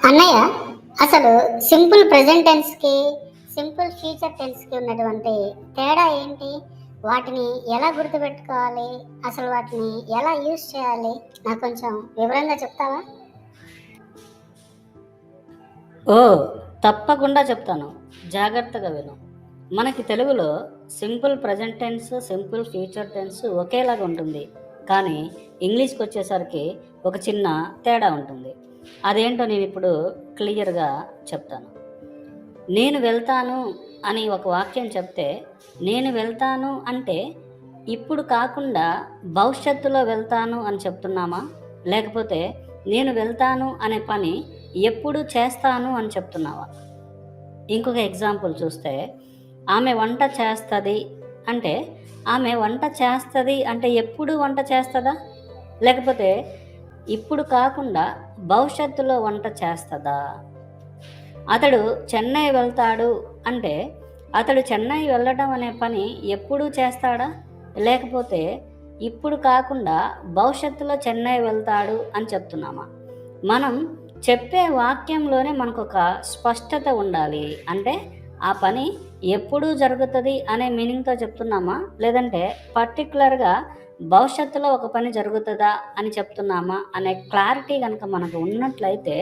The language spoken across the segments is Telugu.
అన్నయ్య, అసలు సింపుల్ ప్రెజెంట్ టెన్స్‌కి, సింపుల్ ఫ్యూచర్ టెన్స్‌కి ఉన్నటువంటి తేడా ఏంటి? వాటిని ఎలా గుర్తుపెట్టుకోవాలి? అసలు వాటిని ఎలా యూజ్ చేయాలి? నాకు కొంచెం వివరంగా చెప్తావా? తప్పకుండా చెప్తాను. జాగ్రత్తగా విను. మనకి తెలుగులో simple present tense, simple future tense ఒకేలాగా ఉంటుంది. కానీ ఇంగ్లీష్‌కొచ్చేసరికి ఒక చిన్న తేడా ఉంటుంది. అదేంటో నేనిప్పుడు క్లియర్‌గా చెప్తాను. నేను వెళ్తాను అని ఒక వాక్యం చెప్తే, నేను వెళ్తాను అంటే ఇప్పుడు కాకుండా భవిష్యత్తులో వెళ్తాను అని చెప్తున్నామా? లేకపోతే నేను వెళ్తాను అనే పని ఎప్పుడు చేస్తాను అని చెప్తున్నావా? ఇంకొక ఎగ్జాంపుల్ చూస్తే, ఆమె వంట చేస్తది అంటే, ఆమె వంట చేస్తది అంటే ఎప్పుడు వంట చేస్తదా? లేకపోతే ఇప్పుడు కాకుండా భవిష్యత్తులో వంట చేస్తదా? అతడు చెన్నై వెళ్తాడు అంటే, అతడు చెన్నై వెళ్ళడం అనే పని ఎప్పుడూ చేస్తాడా? లేకపోతే ఇప్పుడు కాకుండా భవిష్యత్తులో చెన్నై వెళ్తాడు అని చెప్తున్నామా? మనం చెప్పే వాక్యంలోనే మనకొక స్పష్టత ఉండాలి. అంటే ఆ పని ఎప్పుడు జరుగుతుంది అనే మీనింగ్‌తో చెప్తున్నామా? లేదంటే పర్టిక్యులర్‌గా భవిష్యత్తులో ఒక పని జరుగుతుందా అని చెప్తున్నామా? అనే క్లారిటీ గనక మనకు ఉన్నట్లయితే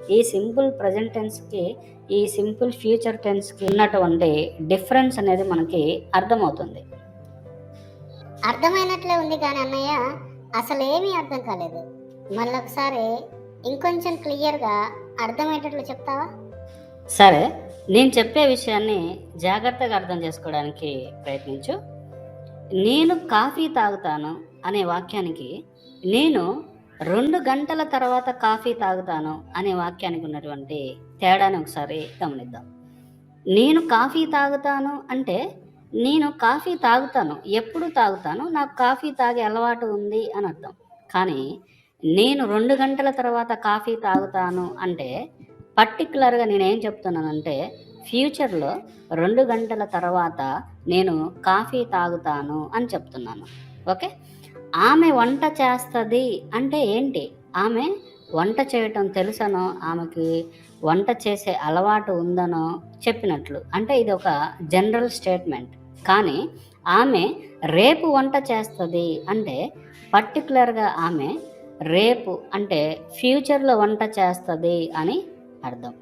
ఈ సింపుల్ ప్రెజెంట్ టెన్స్‌కి, ఈ సింపుల్ ఫ్యూచర్ టెన్స్‌కి ఉన్నటువంటి డిఫరెన్స్ అనేది మనకి అర్థమవుతుంది. అర్థమైనట్లే ఉంది కానీ అన్నయ్య, అసలేమీ అర్థం కాలేదు. మళ్ళొకసారి ఇంకొంచెం క్లియర్‌గా అర్థమయ్యేటట్లు చెప్తావా? సరే, నేను చెప్పే విషయాన్ని జాగ్రత్తగా అర్థం చేసుకోవడానికి ప్రయత్నించు. నేను కాఫీ తాగుతాను అనే వాక్యానికి, నేను 2 గంటల తర్వాత కాఫీ తాగుతాను అనే వాక్యానికి ఉన్నటువంటి తేడాని ఒకసారి గమనిద్దాం. నేను కాఫీ తాగుతాను అంటే, నేను కాఫీ తాగుతాను. ఎప్పుడు తాగుతాను? నాకు కాఫీ తాగే అలవాటు ఉంది అని అర్థం. కానీ నేను 2 గంటల తర్వాత కాఫీ తాగుతాను అంటే, పర్టిక్యులర్‌గా నేనేం చెప్తున్నానంటే, ఫ్యూచర్‌లో 2 గంటల తర్వాత నేను కాఫీ తాగుతాను అని చెప్తున్నాను. ఓకే. ఆమె వంట చేస్తది అంటే ఏంటి? ఆమె వంట చేయటం తెలుసనో, ఆమెకి వంట చేసే అలవాటు ఉందనో చెప్పినట్లు. అంటే ఇది ఒక జనరల్ స్టేట్మెంట్. కానీ ఆమె రేపు వంట చేస్తది అంటే పర్టిక్యులర్‌గా ఆమె రేపు అంటే ఫ్యూచర్‌లో వంట చేస్తది అని అర్థం.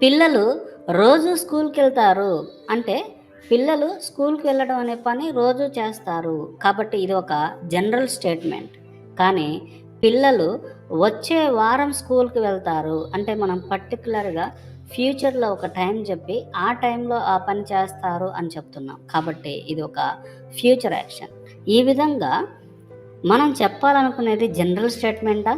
పిల్లలు రోజు స్కూల్‌కెళ్తారు అంటే పిల్లలు స్కూల్‌కి వెళ్ళడం అనే పని రోజు చేస్తారు. కాబట్టి ఇది ఒక జనరల్ స్టేట్మెంట్. కానీ పిల్లలు వచ్చే వారం స్కూల్‌కి వెళ్తారు అంటే మనం పర్టిక్యులర్‌గా ఫ్యూచర్‌లో ఒక టైం చెప్పి ఆ టైంలో ఆ పని చేస్తారు అని చెప్తున్నాం. కాబట్టి ఇది ఒక ఫ్యూచర్ యాక్షన్. ఈ విధంగా మనం చెప్పాలనుకునేది జనరల్ స్టేట్మెంటా?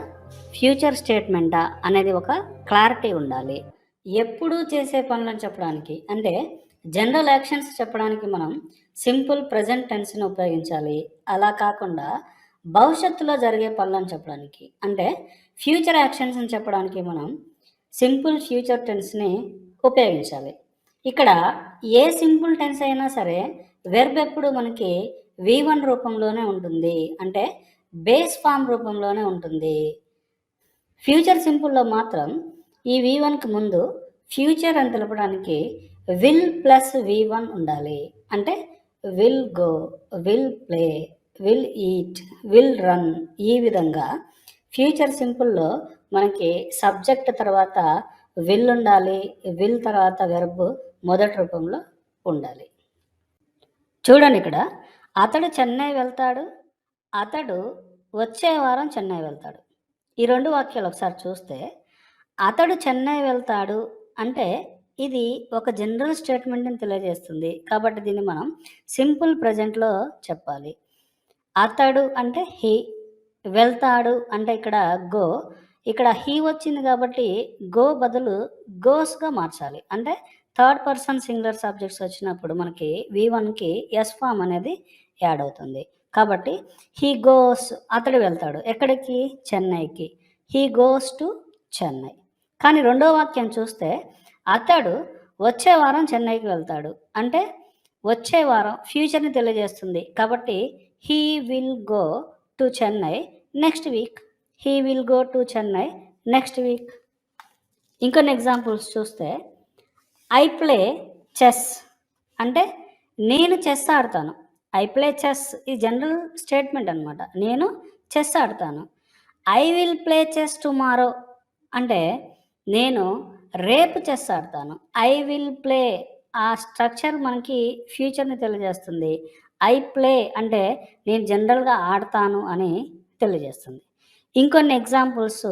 ఫ్యూచర్ స్టేట్మెంటా? అనేది ఒక క్లారిటీ ఉండాలి. ఎప్పుడూ చేసే పనులని చెప్పడానికి అంటే జనరల్ యాక్షన్స్ చెప్పడానికి మనం సింపుల్ ప్రెజెంట్ టెన్స్‌ని ఉపయోగించాలి. అలా కాకుండా భవిష్యత్తులో జరిగే పనులని చెప్పడానికి అంటే ఫ్యూచర్ యాక్షన్స్‌ని చెప్పడానికి మనం సింపుల్ ఫ్యూచర్ టెన్స్‌ని ఉపయోగించాలి. ఇక్కడ ఏ సింపుల్ టెన్స్ అయినా సరే వెర్బ్ ఎప్పుడు మనకి V1 రూపంలోనే ఉంటుంది. అంటే బేస్ ఫార్మ్ రూపంలోనే ఉంటుంది. ఫ్యూచర్ సింపుల్‌లో మాత్రం ఈ V1కి ముందు ఫ్యూచర్ అని తెలపడానికి విల్ ప్లస్ V1 ఉండాలి. అంటే will go, will play, will eat, will run ఈ విధంగా ఫ్యూచర్ సింపుల్‌లో మనకి సబ్జెక్ట్ తర్వాత విల్ ఉండాలి. విల్ తర్వాత వెర్బ్ మొదటి రూపంలో ఉండాలి. చూడండి ఇక్కడ, అతడు చెన్నై వెళ్తాడు. అతడు వచ్చే వారం చెన్నై వెళ్తాడు. ఈ 2 వాక్యాలు ఒకసారి చూస్తే, అతడు చెన్నై వెళ్తాడు అంటే ఇది ఒక జనరల్ స్టేట్మెంట్‌ని తెలియజేస్తుంది. కాబట్టి దీన్ని మనం సింపుల్ ప్రెజెంట్‌లో చెప్పాలి. అతడు అంటే హి, వెళ్తాడు అంటే ఇక్కడ గో. ఇక్కడ హి వచ్చింది కాబట్టి గో బదులు గోస్‌గా మార్చాలి. అంటే థర్డ్ పర్సన్ సింగులర్ సబ్జెక్ట్స్ వచ్చినప్పుడు మనకి V1కి ఎస్ ఫార్మ్ అనేది యాడ్ అవుతుంది. కాబట్టి హి గోస్ అతడు వెళ్తాడు. ఎక్కడికి? చెన్నైకి. హి గోస్ టు చెన్నై. కానీ రెండో వాక్యం చూస్తే అతడు వచ్చే వారం చెన్నైకి వెళ్తాడు. అంటే వచ్చే వారం ఫ్యూచర్‌ని తెలియజేస్తుంది. కాబట్టి he will go to Chennai next week. He will go to Chennai next week. ఇంకొన్ని ఎగ్జాంపుల్స్ చూస్తే ఐ ప్లే చెస్ అంటే నేను చెస్ ఆడతాను. ఐ ప్లే చెస్ ఈ జనరల్ స్టేట్మెంట్ అనమాట. నేను చెస్ ఆడతాను. I will play chess tomorrow అంటే నేను రేపు చెస్ ఆడతాను. ఐ విల్ ప్లే ఆ స్ట్రక్చర్ మనకి ఫ్యూచర్‌ని తెలియజేస్తుంది. ఐ ప్లే అంటే నేను జనరల్‌గా ఆడతాను అని తెలియజేస్తుంది. ఇంకొన్ని ఎగ్జాంపుల్స్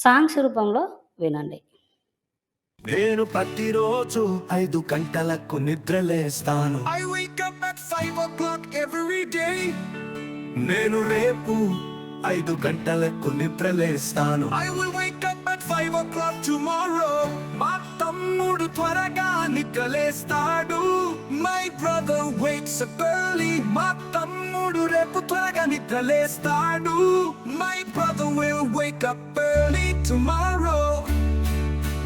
సాంగ్స్ రూపంలో వినండి. నేను ప్రతిరోజు 5 గంటలకు నిద్రలేస్తాను. I wake up at 5 o'clock every day. నేను రేపు 5 గంటలకు నిద్రలేస్తాను. I will wake up at 5 o'clock tomorrow. మా తమ్ముడు త్వరగా నిద్రలేస్తాడు. My brother wakes up early. మా తమ్ముడు రేపు త్వరగా నిద్రలేస్తాడు. My brother will wake up early tomorrow.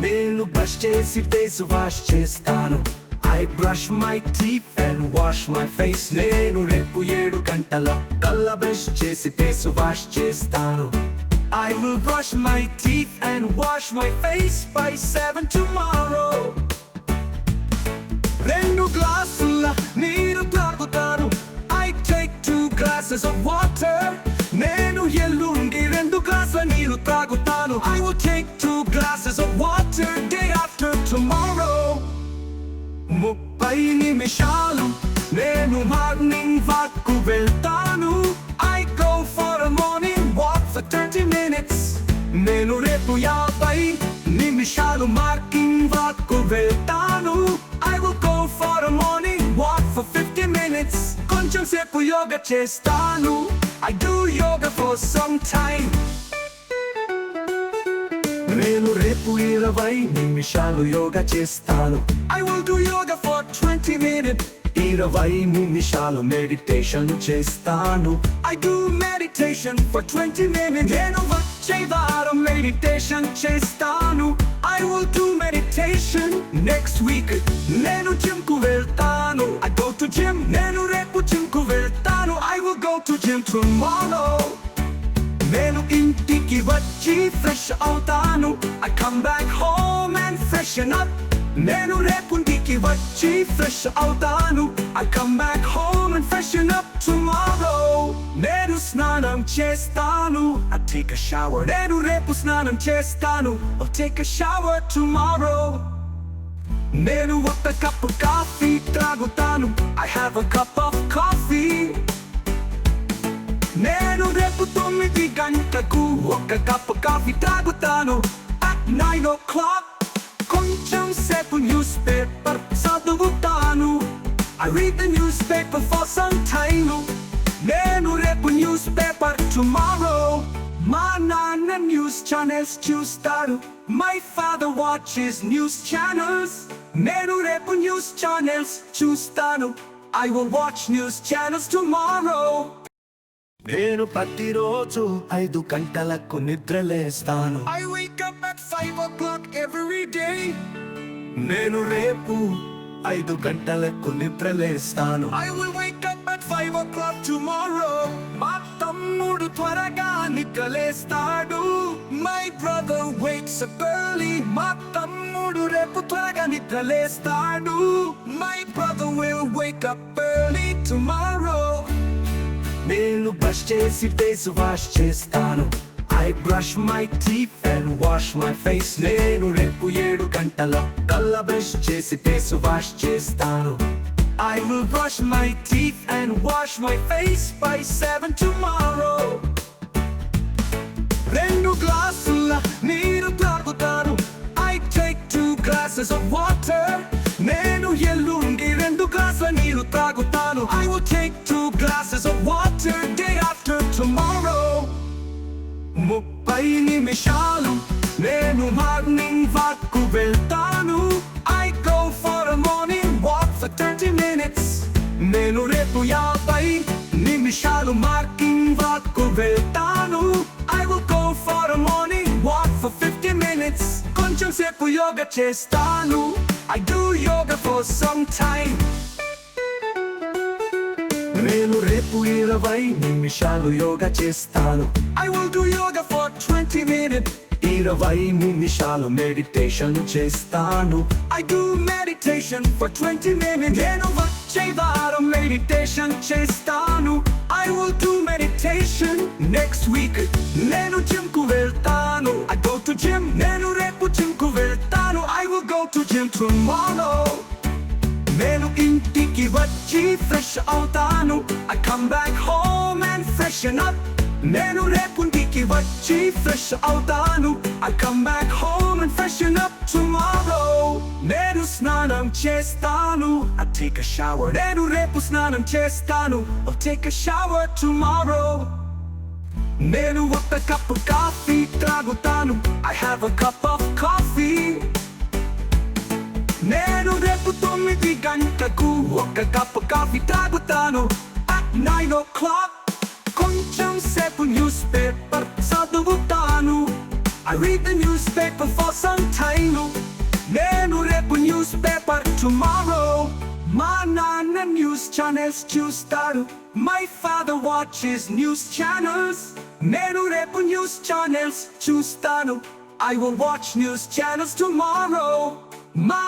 నేను బ్రష్ చేసి ఫేస్ వాష్ చేస్తాను. I brush my teeth and wash my face. నేను రేపు 7 గంటల కళ్ళ బ్రష్ చేసి ఫేస్ వాష్ చేస్తాను. I will brush my teeth and wash my face by 7 tomorrow. 2 గ్లాసుల నీరు తాగుతాను. I take 2 glasses of water. నేను ఎల్లుండి 2 గ్లాసుల నీరు తాగుతాను. I will take 2 glasses of water day after tomorrow. 30 నిమిషాలు నేను మార్నింగ్ వాక్ కు వెళ్తాను. I go for a morning walk for 30 minutes. నేను రేపు 50 నిమిషాలు మార్నింగ్ వాక్ కు వెళ్తాను. I will go for a morning walk for 50 minutes. కొంచెం సేపు యోగా చేస్తాను. I do yoga for some time. నేను రేపు 20 నిమిషాలు యోగా చేస్తాను. I will do yoga for 20 minutes. 20 నిమిషాలు మెడిటేషన్ చేస్తాను. I do meditation for 20 minutes. నేను వచ్చే వారం మెడిటేషన్ చేస్తాను. I will do meditation next week. నేను జిమ్ కు వెళ్తాను. I go to gym. నేను రేపు జిమ్ కు వెళ్తాను. I will go to gym tomorrow. నేను ఇంటికి వచ్చి ఫ్రెష్ అవుతాను. I come back home and freshen up. నేను రేపు ఇంటికి వచ్చి ఫ్రెష్ అవుతాను. I come back home and freshen up tomorrow. నేను స్నానం చేస్తాను. I take a shower. నేను రేపు స్నానం చేస్తాను. I'll take a shower tomorrow. నేను 1 కప్పు కాఫీ త్రాగుతాను. I have a cup of coffee. నేను రేపు 9 గంటలకు 1 కప్పు కాఫీ తాగుతాను. At 9 o'clock కొంచెం సేపు న్యూస్ పేపర్ చదువుతాను. I read the newspaper for some time. నేను రేపు న్యూస్ పేపర్ tomorrow. మా నాన్న న్యూస్ ఛానల్స్ చూస్తాడు. My father watches news channels. నేను రేపు న్యూస్ ఛానల్స్ చూస్తాను. I will watch news channels tomorrow. నేను ప్రతిరోజు 5 గంటలకు నిద్రలేస్తాను. I wake up at 5 o'clock every day. నేను రేపు 5 గంటలకు నిద్రలేస్తాను. I will wake up at 5 o'clock tomorrow. మా తమ్ముడు త్వరగా నిద్రలేస్తాడు. My brother wakes up early. మా తమ్ముడు రేపు త్వరగా నిద్రలేస్తాడు. My brother will wake up early tomorrow. నేను బ్రష్ చేసి ఫేస్ వాష్ చేస్తాను. I brush my teeth and wash my face. నేను రేపు 7 గంటల కళ్ళ బ్రష్ చేసి ఫేస్ వాష్ చేస్తాను. I will brush my teeth and wash my face by 7 tomorrow. 2 గ్లాసుల నీరు తాగుతాను. I take 2 glasses of water. నేను ఎల్లుండి 2 గ్లాసుల నీరు తాగుతాను. I will take 2 glasses of water day after tomorrow. 30 నిమిషాలు నేను మార్నింగ్ వాక్ కు వెళ్తాను. I go for a morning walk for 30 minutes. నేను రేపు 50 నిమిషాలు మార్నింగ్ వాక్ కు వెళ్తాను. I will go for a morning walk for 50 minutes. కొంచెం సేపు యోగా చేస్తాను. I do yoga for some time. నేను రేపు 20 నిమిషాలు యోగా చేస్తాను. I will do yoga for 20 minutes. 20 నిమిషాలు మెడిటేషన్ చేస్తాను. I do meditation for 20 minutes. నేను వచ్చే వారం మెడిటేషన్ చేస్తాను. I will do meditation next week. నేను జిమ్ కు వెళ్తాను. I go to gym. నేను రేపు జిమ్ కు వెళ్తాను. I will go to gym tomorrow. నేను ఇంటికి వచ్చి ఫ్రెష్ అవుతాను. I come back home and freshen up. నేను రేపు ఇంటికి వచ్చి ఫ్రెష్ అవుతాను. I come back home and freshen up tomorrow. నేను స్నానం చేస్తాను. I take a shower. నేను రేపు స్నానం చేస్తాను. I'll take a shower tomorrow. నేను ఒక కప్పు కాఫీ త్రాగుతాను. I have a cup of coffee. నేను రేపు 9 గంటలకు ఒక కప్పు కాఫీ తాగుతాను. At 9 o'clock కొంచెం సేపు న్యూస్ పేపర్ చదువుతాను. I read the newspaper for some time. నేను రేపు న్యూస్ పేపర్ tomorrow. మా నాన్న న్యూస్ ఛానల్స్ చూస్తాడు. My father watches news channels. నేను రేపు న్యూస్ ఛానల్స్ చూస్తాను. I will watch news channels tomorrow. మా